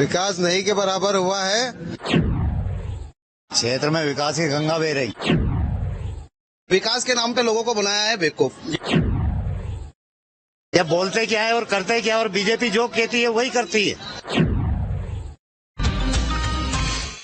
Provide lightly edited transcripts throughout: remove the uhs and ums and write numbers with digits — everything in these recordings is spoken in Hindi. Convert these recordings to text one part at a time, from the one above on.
विकास नहीं के बराबर हुआ है। क्षेत्र में विकास की गंगा बह रही। विकास के नाम पे लोगों को बनाया है बेवकूफ। ये बोलते क्या है और करते क्या है, और बीजेपी जो कहती है वही करती है।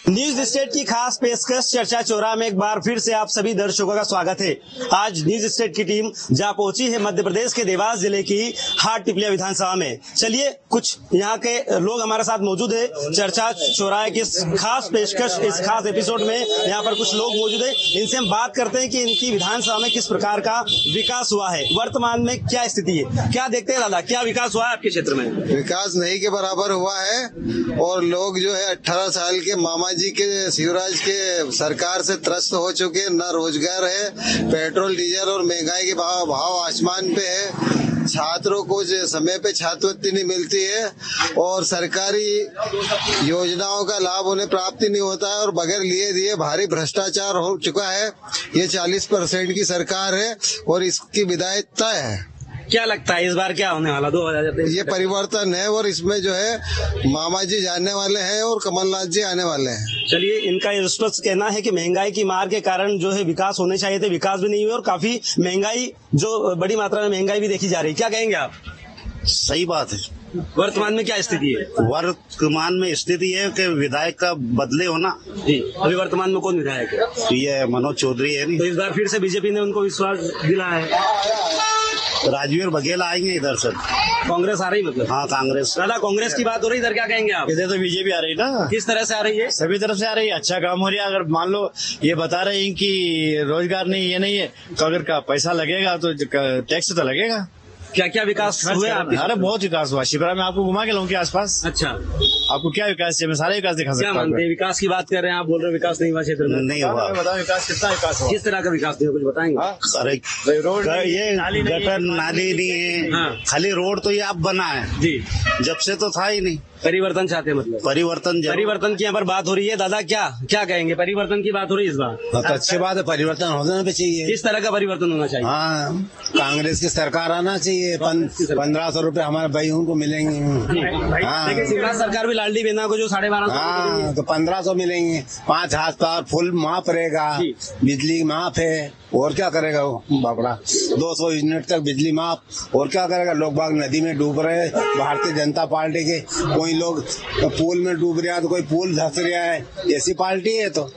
न्यूज स्टेट की खास पेशकश चर्चा चौराहा में एक बार फिर से आप सभी दर्शकों का स्वागत है। आज न्यूज स्टेट की टीम जा पहुंची है मध्य प्रदेश के देवास जिले की हाट टिपलिया विधानसभा में। चलिए कुछ यहाँ के लोग हमारे साथ मौजूद है। चर्चा चौराहे की खास पेशकश इस खास एपिसोड में यहाँ पर कुछ लोग मौजूद है। इनसे हम बात करते हैं कि इनकी विधानसभा में किस प्रकार का विकास हुआ है, वर्तमान में क्या स्थिति है, क्या देखते हैं दादा, क्या विकास हुआ है आपके क्षेत्र में? विकास नहीं के बराबर हुआ है और लोग जो है 18 साल के मामा जी के शिवराज के सरकार से त्रस्त हो चुके हैं। न रोजगार है, पेट्रोल डीजल और महंगाई के भाव आसमान पे है। छात्रों को समय पे छात्रवृत्ति नहीं मिलती है और सरकारी योजनाओं का लाभ उन्हें प्राप्ति नहीं होता है और बगैर लिए दिए भारी भ्रष्टाचार हो चुका है। ये 40% की सरकार है और इसकी विधायकता है। क्या लगता है इस बार क्या होने वाला 2023? ये परिवर्तन है और इसमें जो है मामा जी जाने वाले हैं और कमलनाथ जी आने वाले हैं। चलिए, इनका ये स्पष्ट कहना है कि महंगाई की मार के कारण जो है विकास होने चाहिए थे, विकास भी नहीं हुए और काफी महंगाई, जो बड़ी मात्रा में महंगाई भी देखी जा रही है। क्या कहेंगे आप? सही बात है। वर्तमान में क्या स्थिति है? वर्तमान में स्थिति है कि विधायक का बदले होना। जी, अभी वर्तमान में कौन विधायक है? ये मनोज चौधरी है। नहीं तो इस बार फिर से बीजेपी ने उनको विश्वास दिलाया है। राजवीर बघेल आएंगे इधर से। कांग्रेस आ रही मतलब? हाँ, कांग्रेस। दादा, कांग्रेस की बात हो रही, इधर क्या कहेंगे आप? इधर तो बीजेपी आ रही ना। किस तरह से आ रही है? सभी तरफ से आ रही है। अच्छा काम हो रहा है। अगर मान लो ये बता रहे हैं कि रोजगार नहीं, ये नहीं है, तो अगर का पैसा लगेगा तो टैक्स तो लगेगा। क्या क्या विकास हुए आपके? अरे बहुत विकास हुआ। शिप्रा में आपको घुमा के लाऊं के आसपास। अच्छा, आपको क्या विकास चाहिए? मैं सारे विकास दिखा सकता क्या मानते हैं? विकास की बात कर रहे हैं आप, बोल रहे विकास नहीं हुआ क्षेत्र में? नहीं हुआ। बताओ विकास कितना विकास हुआ? किस तरह का विकास नहीं, कुछ बताएंगे? अरे रोड, ये गटर नाली नहीं है। हाँ। खाली रोड तो ये अब बना है जी, जब से तो था ही नहीं। परिवर्तन चाहते हैं मतलब? परिवर्तन की यहाँ पर बात हो रही है। दादा, क्या कहेंगे? परिवर्तन की बात हो रही है इस बार? तो अच्छी बात है, परिवर्तन होना भी चाहिए। किस तरह का परिवर्तन होना चाहिए? हाँ, कांग्रेस की सरकार आना चाहिए। 1500 रुपए हमारे भाई उनको मिलेंगे। हाँ, लेकिन शिवराज सरकार भी लाडली बहना को जो 1250। हाँ, तो 1500 मिलेंगे। 5 हाथ फुल माफ रहेगा, बिजली माफ है, और क्या करेगा वो बापड़ा? 200 यूनिट तक बिजली माफ, और क्या करेगा? लोग बाग नदी में डूब रहे हैं भारतीय जनता पार्टी के। कोई लोग पूल में डूब रहा है तो कोई पूल धंस रहा है। ऐसी पार्टी है। तो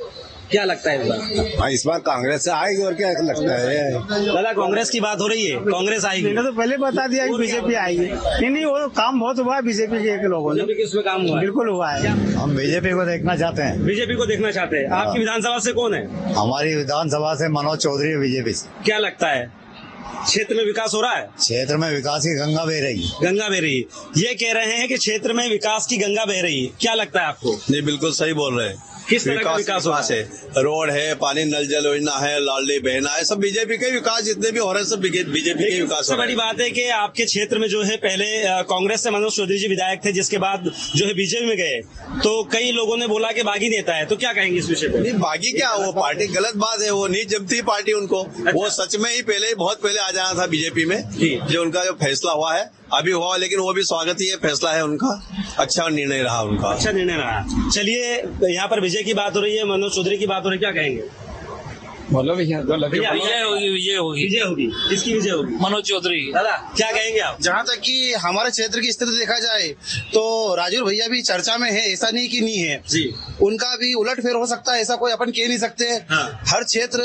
क्या लगता है इस बार? इस बार कांग्रेस से आएगी, और क्या लगता है? दादा, कांग्रेस की बात हो रही है, कांग्रेस आएगी? तो पहले बता दिया कि बीजेपी आएगी। नहीं, वो काम बहुत हुआ है बीजेपी के लोगों ने। इसमें काम हुआ? बिल्कुल हुआ है। हम बीजेपी को देखना चाहते हैं। बीजेपी को देखना चाहते हैं। आपकी विधानसभा से कौन है? हमारी विधानसभा से मनोज चौधरी है, बीजेपी से। क्या लगता है क्षेत्र में विकास हो रहा है? क्षेत्र में विकास की गंगा बह रही है। गंगा बह रही है। ये कह रहे हैं कि क्षेत्र में विकास की गंगा बह रही है। क्या लगता है आपको? नहीं, बिल्कुल सही बोल रहे हैं। किस तरह का विकास हो रहा है? रोड है, पानी नल जल योजना है, लाडली बहना है, सब बीजेपी के विकास जितने भी हो रहे हैं सब बीजेपी के विकास। सबसे बड़ी बात है कि आपके क्षेत्र में जो है पहले कांग्रेस से मनोज चौधरी जी विधायक थे, जिसके बाद जो है बीजेपी में गए, तो कई लोगों ने बोला कि बागी नेता है। तो क्या कहेंगे इस विषय पे? नहीं, बागी क्या, वो पार्टी गलत बात है। वो नहीं जमती पार्टी उनको। वो सच में ही बहुत पहले आ जाना था बीजेपी में। जो उनका जो फैसला हुआ है अभी हुआ, लेकिन वो भी स्वागत ही फैसला है उनका। अच्छा निर्णय रहा उनका। अच्छा निर्णय रहा। चलिए, यहाँ पर विजय की बात हो रही है, मनोज चौधरी की बात हो रही है, क्या कहेंगे? बोलो भैया। विजय होगी। किसकी विजय होगी? मनोज चौधरी। दादा, क्या कहेंगे आप? जहाँ तक कि हमारे क्षेत्र की स्थिति देखा जाए तो राजू भैया भी चर्चा में है, ऐसा नहीं कि नहीं है जी। उनका भी उलटफेर हो सकता है, ऐसा कोई अपन कह नहीं सकते। हाँ। हर क्षेत्र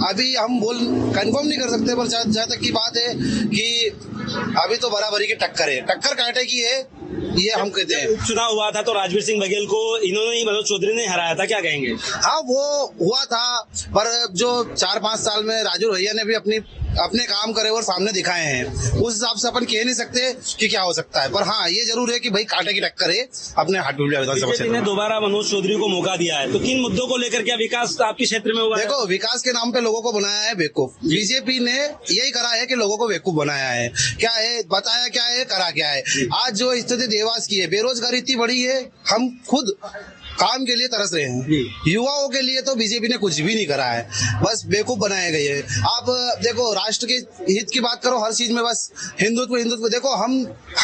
अभी हम कंफर्म नहीं कर सकते, पर जहाँ तक की बात है कि अभी तो बराबरी की टक्कर कांटे की है, ये हम कहते हैं। उपचुनाव हुआ था तो राजवीर सिंह बघेल को इन्होंने ही, मनोज चौधरी ने हराया था। क्या कहेंगे? हाँ, वो हुआ था, पर जो 4-5 साल में राजू भैया ने भी अपने काम करे और सामने दिखाए हैं, उस हिसाब से अपन कह नहीं सकते कि क्या हो सकता है। पर हाँ, ये जरूर है कि भाई कांटे की टक्कर है अपने हाटुलिया विधानसभा क्षेत्र में। दोबारा मनोज चौधरी को मौका दिया है, तो किन मुद्दों को लेकर क्या विकास आपके क्षेत्र में हुआ है? देखो, विकास के नाम पे लोगों को बनाया है बेवकूफ। बीजेपी ने यही करा है कि लोगों को बेवकूफ बनाया है। क्या है, बताया क्या है, करा क्या है। आज जो स्थिति देवास की है, बेरोजगारी इतनी बड़ी है, हम खुद काम के लिए तरस रहे हैं। युवाओं के लिए तो बीजेपी ने कुछ भी नहीं करा है, बस बेवकूफ बनाए गए है। आप देखो, राष्ट्र के हित की बात करो, हर चीज में बस हिंदुत्व। देखो, हम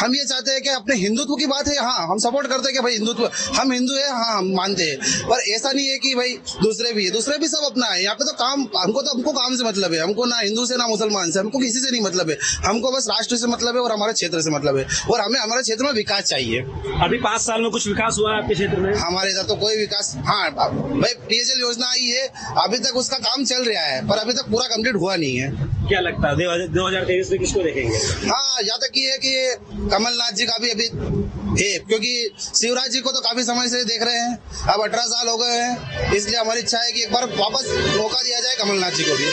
ये चाहते हैं कि अपने हिंदुत्व की बात है, हाँ हम सपोर्ट करते हैं कि भाई हिंदुत्व, हम हिंदू है, हाँ हम मानते हैं, पर ऐसा नहीं है कि भाई दूसरे भी सब अपना है। यहाँ पे तो काम, हमको काम से मतलब है, हमको ना हिंदू से ना मुसलमान से, हमको किसी से नहीं मतलब है, हमको बस राष्ट्र से मतलब है और हमारे क्षेत्र से मतलब है, और हमें हमारे क्षेत्र में विकास चाहिए। अभी 5 साल में कुछ विकास हुआ है आपके क्षेत्र में? हमारे इधर तो कोई विकास, हाँ भाई पेयजल योजना आई है, अभी तक उसका काम चल रहा है, पर अभी तक पूरा कंप्लीट हुआ नहीं है। क्या लगता है 2023 में किसको देखेंगे? हाँ, यहाँ तक ये है कि कमलनाथ जी का भी अभी है, क्योंकि शिवराज जी को तो काफी समय से देख रहे हैं, अब 18 साल हो गए हैं, इसलिए हमारी इच्छा है कि एक बार वापस मौका दिया जाए कमलनाथ जी को भी।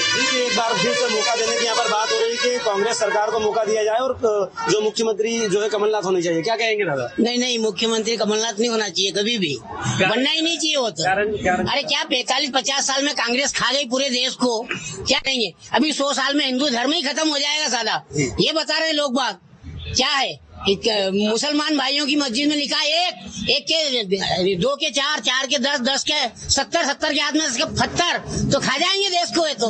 एक बार फिर से मौका देने की यहाँ पर बात हो रही है कि कांग्रेस सरकार को मौका दिया जाए और जो मुख्यमंत्री जो है कमलनाथ होने चाहिए, क्या कहेंगे दादा? नहीं, मुख्यमंत्री कमलनाथ नहीं होना चाहिए, कभी भी बनना ही नहीं चाहिए वो तो। अरे क्या 45-50 साल में कांग्रेस खा गई पूरे देश को, क्या कहेंगे? अभी 100 साल में हिंदू धर्म ही खत्म हो जाएगा सादा, ये बता रहे लोग बात। क्या है, मुसलमान भाइयों की मस्जिद में लिखा है एक के 2 के 4, 4 के 10, 10 के 70 के आदमी 70 तो खा जाएंगे देश को। है तो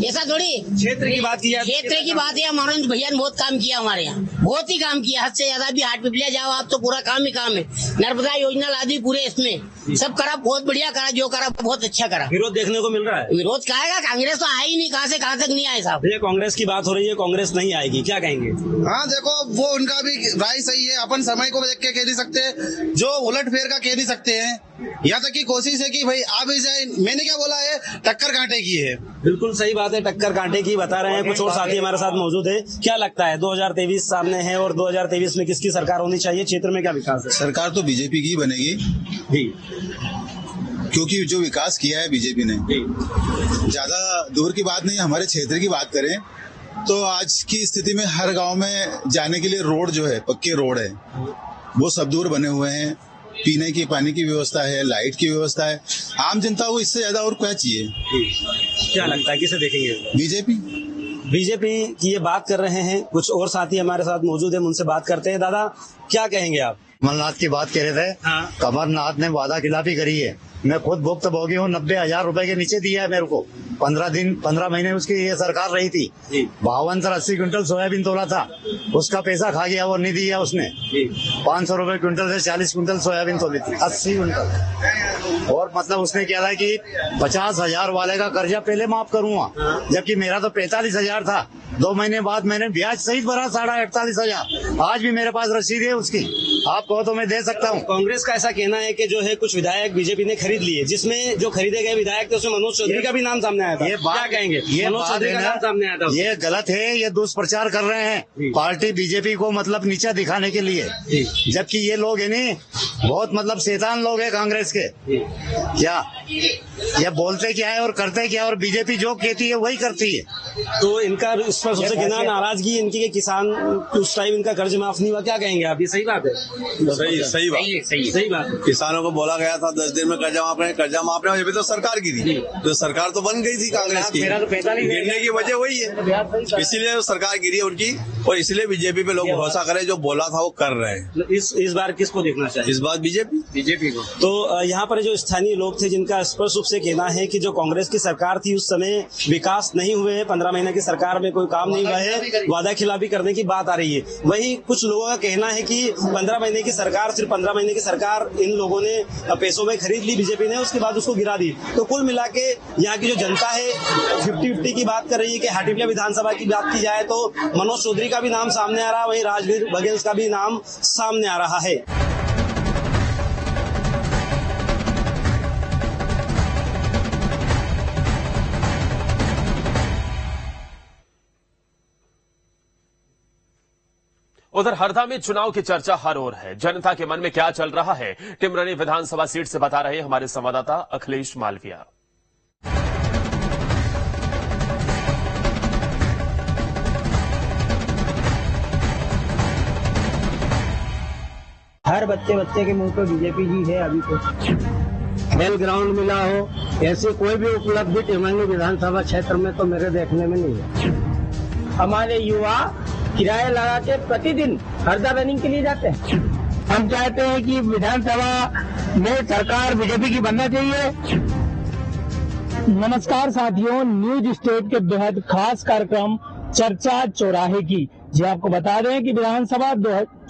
ऐसा थोड़ी। क्षेत्र की बात किया, क्षेत्र की बात है, मनोज भैया ने बहुत काम किया हमारे यहाँ, बहुत ही काम किया, हद से ज्यादा। भी हाट पिपलिया जाओ आप तो पूरा काम ही काम है, नर्मदा योजना ला दी पूरे, इसमें सब करा, बहुत बढ़िया करा, जो करा बहुत अच्छा करा। विरोध देखने को मिल रहा है? विरोध कहेगा, कांग्रेस तो आई नहीं, कहाँ से कहाँ तक नहीं आए साहब। ये कांग्रेस की बात हो रही है, कांग्रेस नहीं आएगी, क्या कहेंगे? हाँ देखो, वो उनका भी राय सही है, अपन समय को देख के कह नहीं सकते, जो उलट फेर का कह नहीं सकते हैं। यहाँ तक की कोशिश है कि भाई आ भी जाए, मैंने क्या बोला है, टक्कर कांटे की है। बिल्कुल सही बात है, टक्कर कांटे की बता रहे हैं। कुछ और साथी हमारे साथ मौजूद है। क्या लगता है 2023 सामने है और 2023 में किसकी सरकार होनी चाहिए? क्षेत्र में क्या विकास है? सरकार तो बीजेपी की बनेगी जी, क्योंकि जो विकास किया है बीजेपी ने, ज्यादा दूर की बात नहीं, हमारे क्षेत्र की बात करें तो आज की स्थिति में हर गांव में जाने के लिए रोड जो है, पक्के रोड है, वो सब दूर बने हुए हैं। पीने की पानी की व्यवस्था है, लाइट की व्यवस्था है। आम जनता को इससे ज्यादा और क्या चाहिए? क्या लगता है किसे देखेंगे? बीजेपी की ये बात कर रहे हैं। कुछ और साथी हमारे साथ मौजूद है, उनसे बात करते हैं। दादा क्या कहेंगे आप? कमलनाथ की बात कह रहे थे। हाँ। कमलनाथ ने वादा खिलाफी करी है, मैं खुद भुक्तभोगी हूँ। 90,000 रुपए के नीचे दिया है मेरे को। 15 महीने उसकी ये सरकार रही थी। 52 से 80 क्विंटल सोयाबीन तोला था, उसका पैसा खा गया, वो नहीं दिया उसने। 500 रुपए क्विंटल से 40 क्विंटल सोयाबीन तोली थी, 80 क्विंटल। और मतलब उसने क्या था कि 50,000 वाले का कर्जा पहले माफ करूंगा, जबकि मेरा तो 45,000 था। 2 महीने बाद मैंने ब्याज सहित भरा 48,500। आज भी मेरे पास रसीद है उसकी, आप कहो तो मैं दे सकता हूँ। कांग्रेस का ऐसा कहना है कि जो है कुछ विधायक बीजेपी ने खरीद लिए, जिसमें जो खरीदे गए विधायक थे उसमें मनोज चौधरी का भी नाम सामने आया था। ये बात, क्या कहेंगे? ये मनोज चौधरी का नाम सामने आया था। ये गलत है, ये दुष्प्रचार कर रहे हैं पार्टी बीजेपी को, मतलब नीचा दिखाने के लिए। जबकि ये लोग है नहीं, बहुत मतलब शैतान लोग है कांग्रेस के। क्या ये बोलते क्या है और करते क्या, और बीजेपी जो कहती है वही करती है। तो इनका इस पर सबसे कहना नाराजगी इनकी कि किसान उस टाइम इनका कर्ज माफ नहीं हुआ, क्या कहेंगे आप? ये सही बात है? सही बात है। किसानों को बोला गया था 10 दिन में कर्जा माफ रहे, ये भी तो सरकार की थी, तो सरकार तो बन गई थी कांग्रेस की। गिरने की वजह वही है, इसीलिए सरकार गिरी है उनकी, और इसलिए बीजेपी पे लोग भरोसा करें, जो बोला था वो कर रहे हैं। इस बार किसको देखना चाहिए? इस बार बीजेपी को। तो यहाँ पर जो स्थानीय लोग थे जिनका स्पष्ट रूप से कहना है कि जो कांग्रेस की सरकार थी उस समय विकास नहीं हुए, 15 महीने की सरकार में कोई काम नहीं हुआ है, वादा खिलाफी करने की बात आ रही है। वही कुछ लोगों का कहना है कि 15 महीने की सरकार, सिर्फ 15 महीने की सरकार इन लोगों ने पैसों में खरीद ली बीजेपी ने, उसके बाद उसको गिरा दी। तो कुल मिला के यहाँ की जो जनता है 50-50 की बात कर रही है कि हाटिपिया विधानसभा की बात की जाए तो मनोज चौधरी का भी नाम सामने आ रहा है, वहीं राजवीर बघेल का भी नाम सामने आ रहा है। उधर हरदा में चुनाव की चर्चा हर ओर है। जनता के मन में क्या चल रहा है, टिमरनी विधानसभा सीट से बता रहे हमारे संवाददाता अखिलेश मालविया। हर बच्चे के मुंह पे बीजेपी जी है। अभी तो खेल ग्राउंड मिला हो, ऐसी कोई भी उपलब्धि टिमरनी विधानसभा क्षेत्र में तो मेरे देखने में नहीं है। हमारे युवा किराया लगा के प्रतिदिन हरदा रनिंग के लिए जाते हैं। हम चाहते हैं कि विधानसभा में सरकार बीजेपी की बनना चाहिए। नमस्कार साथियों, न्यूज स्टेट के बेहद खास कार्यक्रम चर्चा चौराहे की। जी आपको बता दें कि विधानसभा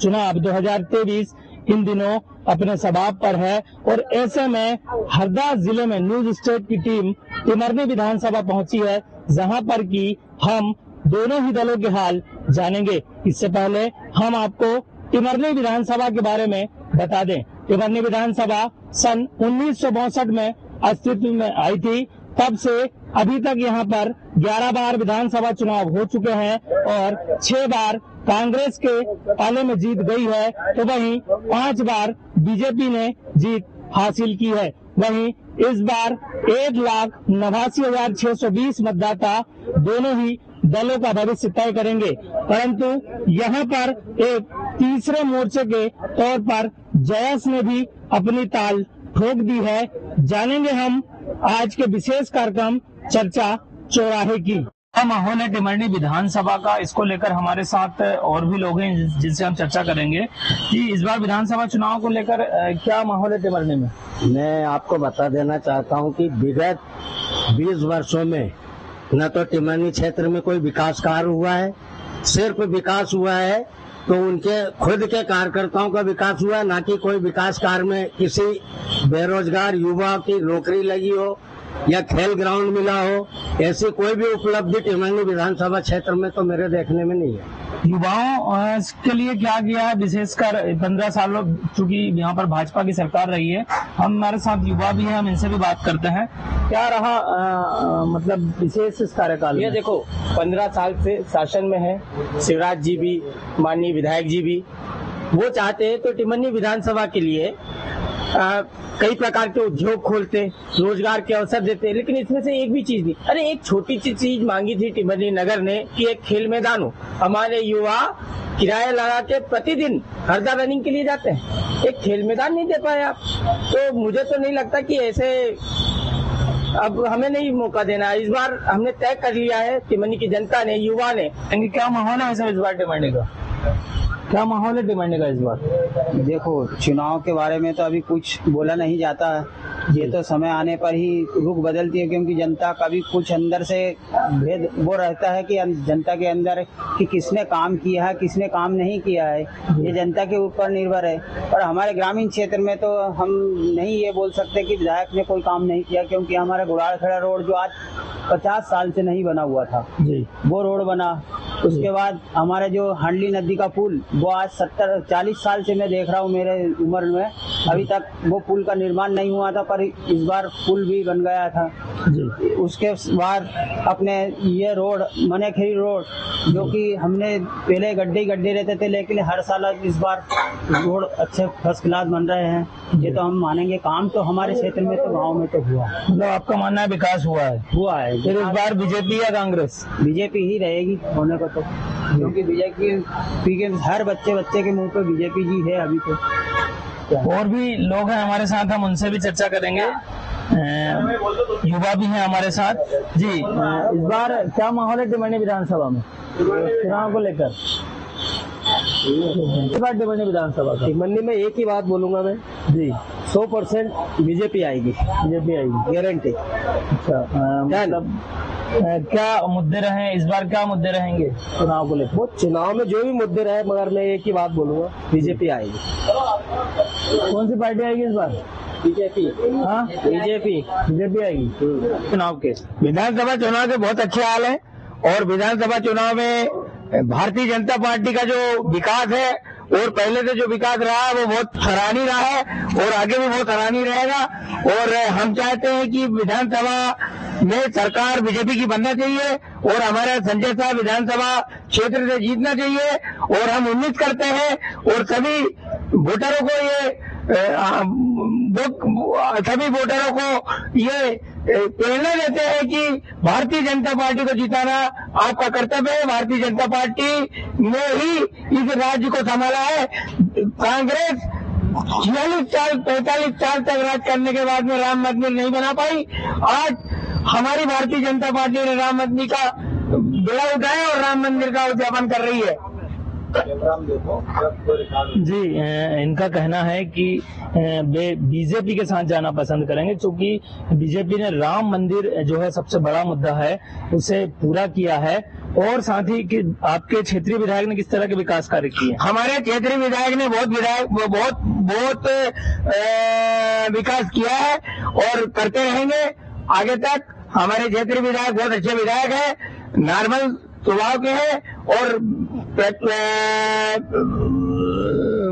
चुनाव 2023 इन दिनों अपने सबाब पर है और ऐसे में हरदा जिले में न्यूज स्टेट की टीम टिमरनी विधानसभा पहुंची है, जहां पर कि हम दोनों ही दलों के हाल जानेंगे। इससे पहले हम आपको टिमरनी विधानसभा के बारे में बता दें। टिमरनी विधानसभा सन 1962 में अस्तित्व में आई थी। तब से अभी तक यहाँ पर 11 बार विधानसभा चुनाव हो चुके हैं और 6 बार कांग्रेस के पाले में जीत गई है, तो वहीं 5 बार बीजेपी ने जीत हासिल की है। वहीं इस बार 1,89,620 मतदाता दोनों ही दलों का भविष्य तय करेंगे, परंतु यहाँ पर एक तीसरे मोर्चे के तौर पर जयस ने भी अपनी ताल ठोक दी है। जानेंगे हम आज के विशेष कार्यक्रम चर्चा चौराहे की। माहौल है टिमरनी विधानसभा का, इसको लेकर हमारे साथ और भी लोग हैं जिनसे हम चर्चा करेंगे कि इस बार विधानसभा चुनाव को लेकर क्या माहौल है टिमरनी में। मैं आपको बता देना चाहता हूं कि विगत 20 वर्षों में न तो टिमरनी क्षेत्र में कोई विकास कार्य हुआ है, सिर्फ विकास हुआ है तो उनके खुद के कार्यकर्ताओं का विकास हुआ, ना कि कोई विकास कार्य में किसी बेरोजगार युवा की नौकरी लगी हो या खेल ग्राउंड मिला हो। ऐसी कोई भी उपलब्धि टिमरनी विधानसभा क्षेत्र में तो मेरे देखने में नहीं है। युवाओं के लिए क्या किया है, विशेषकर 15 सालों चूंकि यहाँ पर भाजपा की सरकार रही है, हमारे साथ युवा भी हैं, हम इनसे भी बात करते हैं। क्या रहा मतलब विशेष इस कार्यकाल में? ये देखो 15 साल से शासन में है शिवराज जी भी, माननीय विधायक जी भी। वो चाहते हैं तो टिमरनी विधानसभा के लिए कई प्रकार के उद्योग खोलते, रोजगार के अवसर देते, लेकिन इसमें से एक भी चीज नहीं। अरे एक छोटी सी चीज मांगी थी टिमरनी नगर ने कि एक खेल मैदान हो। हमारे युवा किराया लगा के प्रतिदिन हरदा रनिंग के लिए जाते हैं, एक खेल मैदान नहीं दे पाए आप। तो मुझे तो नहीं लगता कि ऐसे अब हमें नहीं मौका देना है। इस बार हमने तय कर लिया है, टिमरनी की जनता ने, युवा ने। क्या माहौल है इस बार टिमरनी का? क्या माहौल है टिमरनी का इस बार? देखो चुनाव के बारे में तो अभी कुछ बोला नहीं जाता है, ये तो समय आने पर ही रुख बदलती है, क्योंकि जनता का भी कुछ अंदर से भेद वो रहता है कि जनता के अंदर कि किसने काम किया है किसने काम नहीं किया है, ये जनता के ऊपर निर्भर है। और हमारे ग्रामीण क्षेत्र में तो हम नहीं ये बोल सकते कि विधायक ने कोई काम नहीं किया, क्योंकि हमारा गुड़ालखेड़ा रोड जो आज 50 साल से नहीं बना हुआ था जी, वो रोड बना। उसके बाद हमारे जो हांडली नदी का पुल, वो आज 40 साल से मैं देख रहा हूँ मेरे उम्र में, अभी तक वो पुल का निर्माण नहीं हुआ था, पर इस बार पुल भी बन गया था जी। उसके बाद अपने ये रोड मनेखेरी रोड, जो कि हमने पहले गड्ढे रहते थे, लेकिन हर साल इस बार रोड अच्छे फर्स्ट क्लास बन रहे हैं। ये तो हम मानेंगे, काम तो हमारे क्षेत्र में तो गाँव में तो हुआ। मतलब आपका मानना है विकास हुआ है? हुआ है। फिर इस बार बीजेपी या कांग्रेस? बीजेपी ही रहेगी होने को तो, क्योंकि बीजेपी के हर बच्चे के मुंह पे बीजेपी जी है अभी तो। और भी लोग हैं हमारे साथ, हम उनसे भी चर्चा करेंगे। युवा भी हैं हमारे साथ जी। इस बार क्या माहौल है टिमरनी विधानसभा में चुनाव को लेकर? टिमरनी विधानसभा का टिमरनी में एक ही बात बोलूंगा मैं जी, 100% बीजेपी आएगी, गारंटी। अच्छा, मतलब क्या मुद्दे रहे इस बार, क्या मुद्दे रहेंगे चुनाव को लेकर? वो चुनाव में जो भी मुद्दे रहे, मगर मैं एक ही बात बोलूंगा, बीजेपी आएगी। कौन सी पार्टी आएगी इस बार? बीजेपी। हाँ, बीजेपी आएगी चुनाव के। विधानसभा चुनाव के बहुत अच्छे हाल है और विधानसभा चुनाव में भारतीय जनता पार्टी का जो विकास है और पहले से जो विकास रहा है वो बहुत सराहनीय रहा है और आगे भी बहुत सराहनीय रहेगा। और हम चाहते हैं कि विधानसभा में सरकार बीजेपी की बनना चाहिए और हमारा संजय साहब विधानसभा क्षेत्र से जीतना चाहिए। और हम उम्मीद करते हैं और सभी वोटरों को ये प्रेरणा देते हैं कि भारतीय जनता पार्टी को जिताना आपका कर्तव्य है। भारतीय जनता पार्टी ने ही इस राज्य को संभाला है। कांग्रेस 45 साल तक राज करने के बाद में राम मंदिर नहीं बना पाई। आज हमारी भारतीय जनता पार्टी ने राम मंदिर का बेड़ा उठाया और राम मंदिर का उद्यापन कर रही है। जी, इनका कहना है कि वे बीजेपी के साथ जाना पसंद करेंगे, क्योंकि बीजेपी ने राम मंदिर जो है सबसे बड़ा मुद्दा है उसे पूरा किया है। और साथ ही कि आपके क्षेत्रीय विधायक ने किस तरह के विकास कार्य किए? हमारे क्षेत्रीय विधायक ने बहुत विकास किया है और करते रहेंगे आगे तक। हमारे क्षेत्रीय विधायक बहुत अच्छे विधायक है, नॉर्मल स्वभाव के हैं और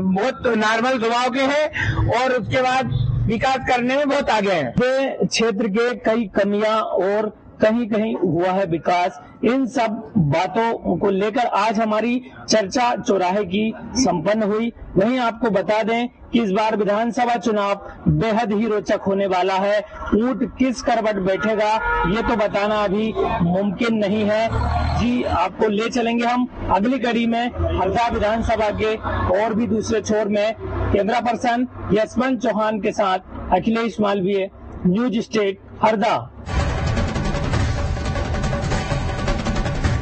बहुत नॉर्मल स्वभाव के हैं और उसके बाद विकास करने में बहुत आगे हैं। क्षेत्र के कई कमियां और कहीं कहीं हुआ है विकास, इन सब बातों को लेकर आज हमारी चर्चा चौराहे की संपन्न हुई। वहीं आपको बता दें कि इस बार विधानसभा चुनाव बेहद ही रोचक होने वाला है। ऊंट किस करवट बैठेगा ये तो बताना अभी मुमकिन नहीं है। जी, आपको ले चलेंगे हम अगली कड़ी में हरदा विधानसभा के और भी दूसरे छोर में। कैमरा पर्सन यशवंत चौहान के साथ अखिलेश मालवीय, न्यूज स्टेट, हरदा।